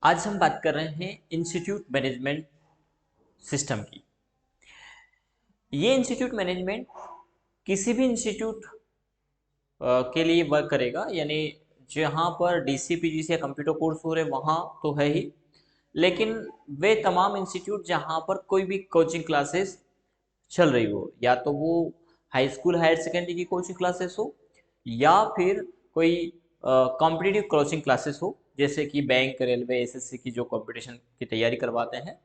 आज हम बात कर रहे हैं इंस्टीट्यूट मैनेजमेंट सिस्टम की। ये इंस्टीट्यूट मैनेजमेंट किसी भी इंस्टीट्यूट के लिए वर्क करेगा, यानी जहाँ पर डीसीपीजी से कंप्यूटर कोर्स हो रहे वहाँ तो है ही, लेकिन वे तमाम इंस्टीट्यूट जहाँ पर कोई भी कोचिंग क्लासेस चल रही हो, या तो वो हाई स्कूल हायर सेकेंडरी की कोचिंग क्लासेस हो या फिर कोई कॉम्पिटिटिव कोचिंग क्लासेस हो, जैसे कि बैंक, रेलवे, एसएससी की जो कंपटीशन की तैयारी करवाते हैं,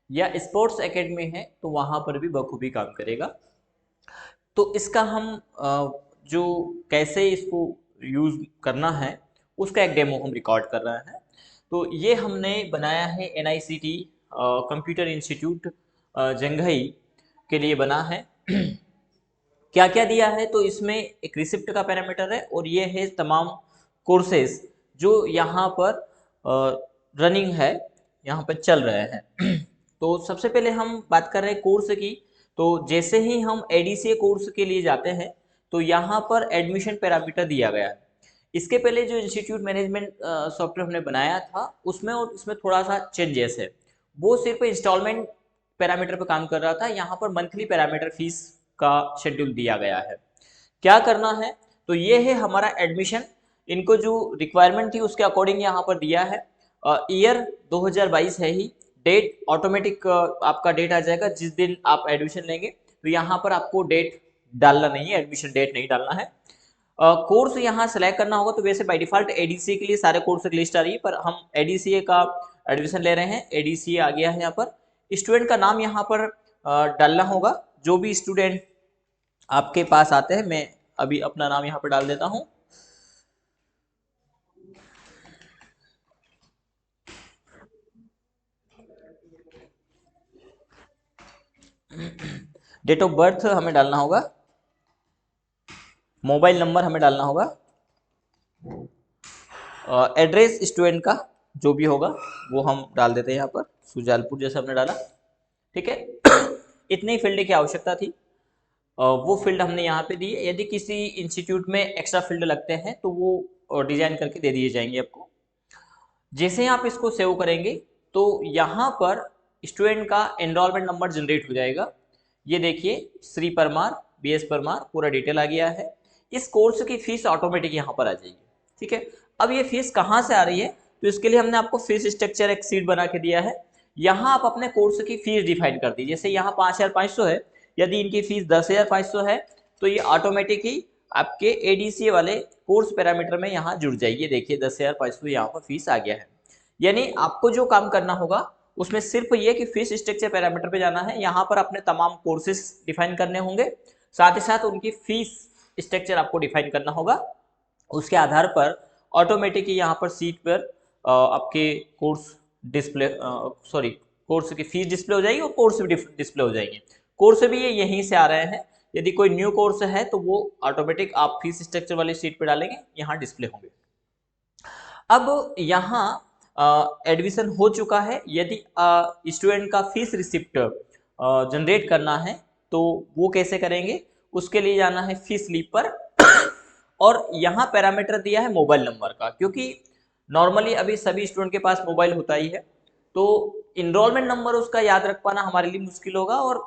या स्पोर्ट्स एकेडमी है तो वहाँ पर भी बखूबी काम करेगा। तो इसका हम जो कैसे इसको यूज़ करना है उसका एक डेमो हम रिकॉर्ड कर रहे हैं। तो ये हमने बनाया है एनआईसीटी कंप्यूटर इंस्टीट्यूट जंघई के लिए बना है। क्या क्या दिया है, तो इसमें एक रिसिप्ट का पैरामीटर है और ये है तमाम कोर्सेज जो यहाँ पर रनिंग है, यहाँ पर चल रहे हैं। तो सबसे पहले हम बात कर रहे हैं कोर्स की। तो जैसे ही हम एडीसीए कोर्स के लिए जाते हैं तो यहाँ पर एडमिशन पैरामीटर दिया गया है। इसके पहले जो इंस्टीट्यूट मैनेजमेंट सॉफ्टवेयर हमने बनाया था उसमें और इसमें थोड़ा सा चेंजेस है। वो सिर्फ इंस्टॉलमेंट पैरामीटर पर काम कर रहा था, यहाँ पर मंथली पैरामीटर फीस का शेड्यूल दिया गया है। क्या करना है, तो ये है हमारा एडमिशन। इनको जो रिक्वायरमेंट थी उसके अकॉर्डिंग यहाँ पर दिया है। ईयर 2022 है ही। डेट ऑटोमेटिक आपका डेट आ जाएगा जिस दिन आप एडमिशन लेंगे, तो यहाँ पर आपको डेट डालना नहीं है, एडमिशन डेट नहीं डालना है। कोर्स यहाँ सेलेक्ट करना होगा। तो वैसे बाय डिफॉल्ट एडीसीए के लिए सारे कोर्स की लिस्ट आ रही है, पर हम एडीसीए का एडमिशन ले रहे हैं। एडीसीए आ गया है। यहाँ पर स्टूडेंट का नाम यहाँ पर डालना होगा। जो भी स्टूडेंट आपके पास आते हैं, मैं अभी अपना नाम यहाँ पर डाल देता हूँ। डेट ऑफ बर्थ हमें डालना होगा, मोबाइल नंबर हमें डालना होगा, एड्रेस स्टूडेंट का जो भी होगा वो हम डाल देते हैं यहाँ पर, सुजालपुर जैसे हमने डाला। ठीक है। इतनी फील्ड की आवश्यकता थी, वो फील्ड हमने यहाँ पे दी है। यदि किसी इंस्टीट्यूट में एक्स्ट्रा फील्ड लगते हैं तो वो डिजाइन करके दे दिए जाएंगे आपको। जैसे ही आप इसको सेव करेंगे तो यहाँ पर स्टूडेंट का एनरोलमेंट नंबर जनरेट हो जाएगा। ये देखिए, श्री परमार, बीएस परमार, पूरा डिटेल आ गया है। इस कोर्स की फीस ऑटोमेटिक यहाँ पर आ जाएगी। ठीक है। अब ये फीस कहाँ से आ रही है, तो इसके लिए हमने आपको फीस स्ट्रक्चर एक सीट बना के दिया है। यहाँ आप अपने कोर्स की फीस डिफाइन कर दीजिए। जैसे यहाँ 5,500 है, यदि इनकी फीस 10,500 है तो ये ऑटोमेटिक ही आपके एडीसीए वाले कोर्स पैरामीटर में यहाँ जुड़ जाइए। देखिए 10,500 यहाँ पर फीस आ गया है। यानी आपको जो काम करना होगा उसमें सिर्फ ये कि फीस स्ट्रक्चर पैरामीटर पे जाना है। यहाँ पर अपने तमाम कोर्सेज डिफाइन करने होंगे, साथ ही साथ उनकी फीस स्ट्रक्चर आपको डिफाइन करना होगा। उसके आधार पर ऑटोमेटिक यहाँ पर सीट पर आपके कोर्स डिस्प्ले सॉरी कोर्स की फीस डिस्प्ले हो जाएगी और कोर्स भी डिस्प्ले हो जाएंगे। कोर्स भी ये यहीं से आ रहे हैं। यदि कोई न्यू कोर्स है तो वो ऑटोमेटिक आप फीस स्ट्रक्चर वाली सीट पे डालेंगे, यहाँ डिस्प्ले होंगे। अब यहाँ एडमिशन हो चुका है। यदि स्टूडेंट का फीस रिसिप्ट जनरेट करना है तो वो कैसे करेंगे, उसके लिए जाना है फीस स्लिप पर। और यहाँ पैरामीटर दिया है मोबाइल नंबर का, क्योंकि नॉर्मली अभी सभी स्टूडेंट के पास मोबाइल होता ही है, तो इनरोलमेंट नंबर उसका याद रख पाना हमारे लिए मुश्किल होगा। और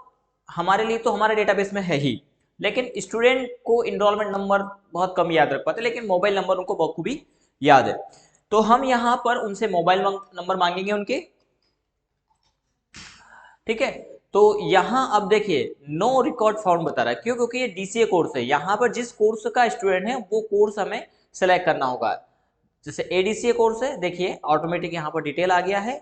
हमारे लिए तो हमारे डेटाबेस में है ही, लेकिन स्टूडेंट को इनरोलमेंट नंबर बहुत कम याद रख पाते, लेकिन मोबाइल नंबर उनको बखूबी याद है। तो हम यहाँ पर उनसे मोबाइल नंबर मांगेंगे उनके। ठीक है। तो यहाँ अब देखिए नो रिकॉर्ड फाउंड बता रहा है, क्यों? क्योंकि ये डीसीए कोर्स है। यहाँ पर जिस कोर्स का स्टूडेंट है वो कोर्स हमें सेलेक्ट करना होगा। जैसे एडीसीए कोर्स है, देखिए ऑटोमेटिक यहाँ पर डिटेल आ गया है।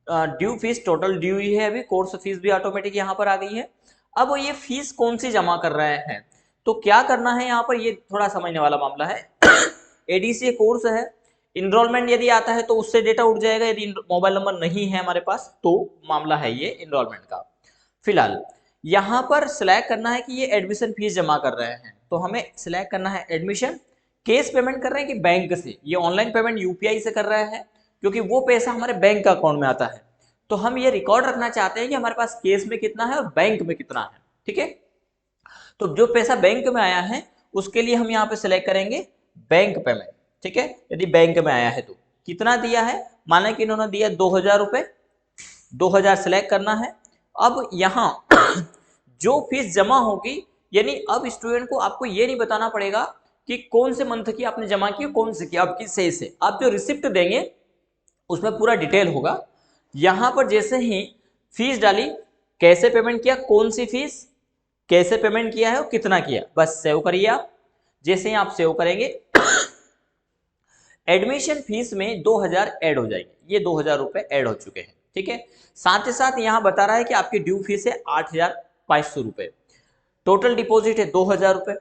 ड्यू फीस टोटल ड्यू ही है, अभी कोर्स फीस भी ऑटोमेटिक यहाँ पर आ गई है। अब ये फीस कौन सी जमा कर रहे हैं, तो क्या करना है यहाँ पर, ये थोड़ा समझने वाला मामला है। एडीसीए कोर्स है, इनरोलमेंट यदि आता है तो उससे डेटा उठ जाएगा। यदि मोबाइल नंबर नहीं है हमारे पास तो मामला है ये इनरोलमेंट का। फिलहाल यहाँ पर सिलेक्ट करना है कि ये एडमिशन फीस जमा कर रहे हैं, तो हमें सिलेक्ट करना है एडमिशन। कैश पेमेंट कर रहे हैं कि बैंक से, ये ऑनलाइन पेमेंट यूपीआई से कर रहे हैं, क्योंकि वो पैसा हमारे बैंक अकाउंट में आता है। तो हम ये रिकॉर्ड रखना चाहते हैं कि हमारे पास केस में कितना है और बैंक में कितना है। ठीक है। तो जो पैसा बैंक में आया है उसके लिए हम यहाँ पे सिलेक्ट करेंगे बैंक पेमेंट। ठीक है, यदि बैंक में आया है तो। कितना दिया है, माना कि इन्होंने दिया 2000 रुपये, 2000 सेलेक्ट करना है। अब यहाँ जो फीस जमा होगी, यानी अब स्टूडेंट को आपको ये नहीं बताना पड़ेगा कि कौन से मंथ की आपने जमा की, कौन से की आपकी सही से, आप जो रिसिप्ट देंगे उसमें पूरा डिटेल होगा। यहाँ पर जैसे ही फीस डाली, कैसे पेमेंट किया, कौन सी फीस, कैसे पेमेंट किया है और कितना किया, बस सेव करिए आप। जैसे ही आप सेव करेंगे एडमिशन फीस में 2000 ऐड हो जाएंगे, ये 2000 रुपए ऐड हो चुके हैं, ठीक है। साथ ही साथ यहाँ बता रहा है कि आपकी ड्यू फीस है 8500 रुपए, टोटल डिपॉजिट है 2000 रुपए।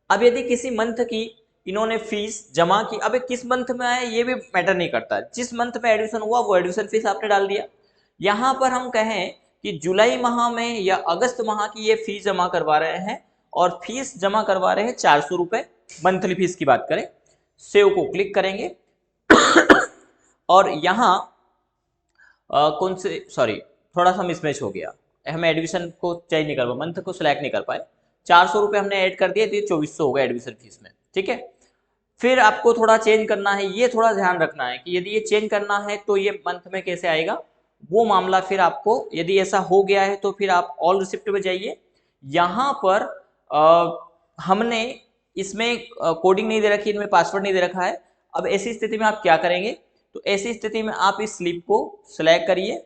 अब यदि किसी मंथ की इन्होंने फीस जमा की, अब किस मंथ में आया ये भी मैटर नहीं करता, जिस मंथ में एडमिशन हुआ वो एडमिशन फीस आपने डाल दिया। यहाँ पर हम कहें कि जुलाई माह में या अगस्त माह की ये फीस जमा करवा रहे हैं और फीस जमा करवा रहे हैं 400 रुपए, मंथली फीस की बात करें, सेव को क्लिक करेंगे और यहाँ कौन से, सॉरी थोड़ा सा मिसमैच हो गया, हमें एडमिशन को चेंज नहीं कर पाए, मंथ को सिलेक्ट नहीं कर पाए, 400 रुपये हमने ऐड कर दिए तो ये 2400 होगा एडमिशन फीस में, ठीक है। फिर आपको थोड़ा चेंज करना है, ये थोड़ा ध्यान रखना है कि यदि ये चेंज करना है तो ये मंथ में कैसे आएगा वो मामला, फिर आपको यदि ऐसा हो गया है तो फिर आप ऑल रिसिप्ट में जाइए। यहाँ पर हमने इसमें कोडिंग नहीं दे रखी, इनमें पासवर्ड नहीं दे रखा है। अब ऐसी स्थिति में आप क्या करेंगे, तो ऐसी स्थिति में आप इस स्लिप को सिलेक्ट करिए,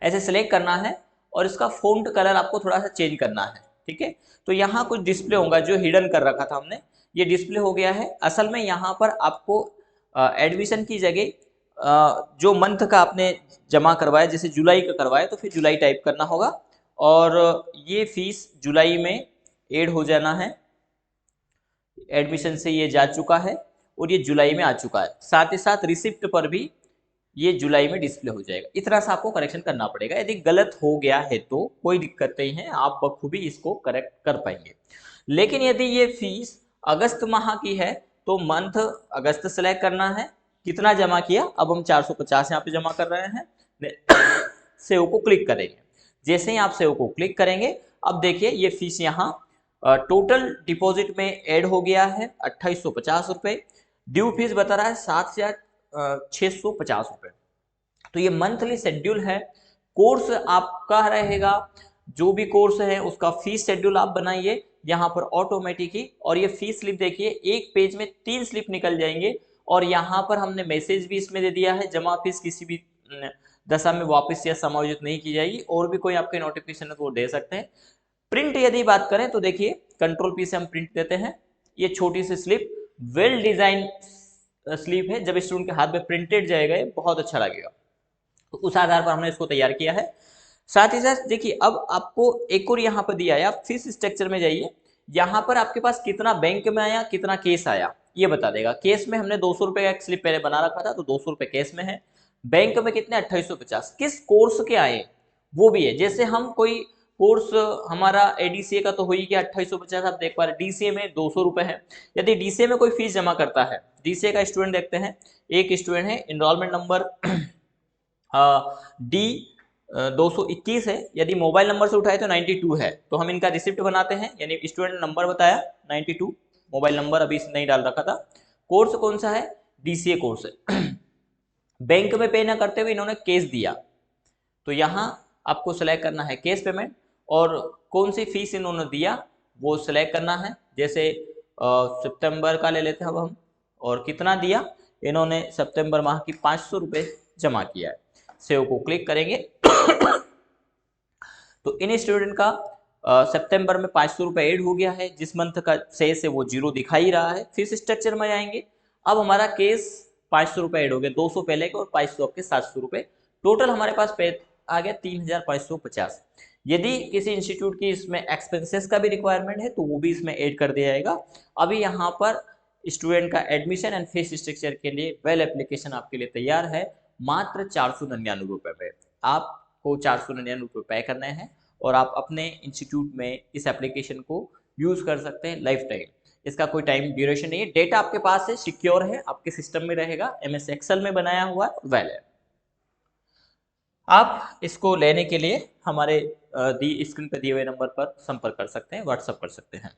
ऐसे सिलेक्ट करना है और इसका फ़ॉन्ट कलर आपको थोड़ा सा चेंज करना है, ठीक है। तो यहाँ कुछ डिस्प्ले होगा जो हिडन कर रखा था हमने, ये डिस्प्ले हो गया है। असल में यहाँ पर आपको एडमिशन की जगह जो मंथ का आपने जमा करवाया, जैसे जुलाई का करवाया तो फिर जुलाई टाइप करना होगा और ये फीस जुलाई में ऐड हो जाना है, एडमिशन से ये जा चुका है और ये जुलाई में आ चुका है। साथ ही साथ रिसिप्ट पर भी ये जुलाई में डिस्प्ले हो जाएगा। इतना सा आपको करेक्शन करना पड़ेगा, यदि गलत हो गया है तो कोई दिक्कत नहीं है, आप बखूबी इसको करेक्ट कर पाएंगे। लेकिन यदि ये फीस अगस्त माह की है तो मंथ अगस्त सेलेक्ट करना है, कितना जमा किया, अब हम 450 यहाँ पे जमा कर रहे हैं, सेव को क्लिक करेंगे। जैसे ही आप सेव को क्लिक करेंगे, अब देखिए ये फीस यहाँ टोटल डिपॉजिट में ऐड हो गया है 2850 रुपये, ड्यू फीस बता रहा है 7650 रुपये। तो ये मंथली शेड्यूल है, कोर्स आपका रहेगा, जो भी कोर्स है उसका फीस शेड्यूल आप बनाइए यहाँ पर ऑटोमेटिक ही। और ये फीस स्लिप देखिए, एक पेज में 3 स्लिप निकल जाएंगे और यहाँ पर हमने मैसेज भी इसमें दे दिया है, जमा फीस किसी भी दशा में वापस या समायोजित नहीं की जाएगी, और भी कोई आपके नोटिफिकेशन है तो वो दे सकते हैं। प्रिंट यदि बात करें तो देखिए कंट्रोल पी से हम प्रिंट देते हैं, ये छोटी सी स्लिप वेल डिजाइन स्लिप है, जब स्टूडेंट के हाथ में प्रिंटेड जाएगा ये बहुत अच्छा लगेगा, तो उस आधार पर हमने इसको तैयार किया है। साथ ही साथ देखिए अब आपको एक और यहाँ पर दिया है, आप फीस स्ट्रक्चर में जाइए, यहाँ पर आपके पास कितना बैंक में आया, कितना केस आया ये बता देगा। केस में हमने 200 रुपए का एक स्लिप पहले बना रखा था तो 200 रुपए केस में है, बैंक में कितने 2850, किस कोर्स के आए वो भी है। जैसे हम कोई कोर्स हमारा एडीसीए का तो हो ही गया 2850, आप देख पा रहे डीसीए में 200 रुपए है। यदि डीसीए में कोई फीस जमा करता है, डीसीए का स्टूडेंट देखते हैं, एक स्टूडेंट है इनरोलमेंट नंबर डी 221 है, यदि मोबाइल नंबर से उठाए तो 92 है, तो हम इनका रिसिप्ट बनाते हैं, यानी स्टूडेंट नंबर बताया 92, मोबाइल नंबर अभी नहीं डाल रखा था, कोर्स कौन सा है, डीसीए कोर्स है। बैंक में पे ना करते हुए इन्होंने केस दिया, तो यहाँ आपको सेलेक्ट करना है केस पेमेंट और कौन सी फीस इन्होंने दिया वो सिलेक्ट करना है। जैसे सितंबर का ले लेते हैं अब हम, और कितना दिया इन्होंने, सितंबर माह की 500 रुपये जमा किया है, सेव को क्लिक करेंगे। तो इन स्टूडेंट का सितंबर में 500 रुपये ऐड हो गया है, जिस मंथ का शेष है वो 0 दिखाई रहा है। फीस स्ट्रक्चर में आएंगे, अब हमारा केस 500 रुपये ऐड हो गया, 200 पहले के और 500 आपके 700 रुपये, टोटल हमारे पास पे आ गया 3550। यदि किसी इंस्टीट्यूट की इसमें एक्सपेंसेस का भी रिक्वायरमेंट है तो वो भी इसमें ऐड कर दिया जाएगा। अभी यहाँ पर स्टूडेंट का एडमिशन एंड फीस स्ट्रक्चर के लिए वेल एप्लीकेशन आपके लिए तैयार है, मात्र 499 रुपये पे आपको 499 रुपये पे करने हैं और आप अपने इंस्टीट्यूट में इस एप्लीकेशन को यूज़ कर सकते हैं लाइफ टाइम। इसका कोई टाइम ड्यूरेशन नहीं है, डेटा आपके पास है, सिक्योर है, आपके सिस्टम में रहेगा, MS एक्सेल में बनाया हुआ है, वेल है। आप इसको लेने के लिए हमारे स्क्रीन पर दिए हुए नंबर पर संपर्क कर सकते हैं, व्हाट्सएप कर सकते हैं।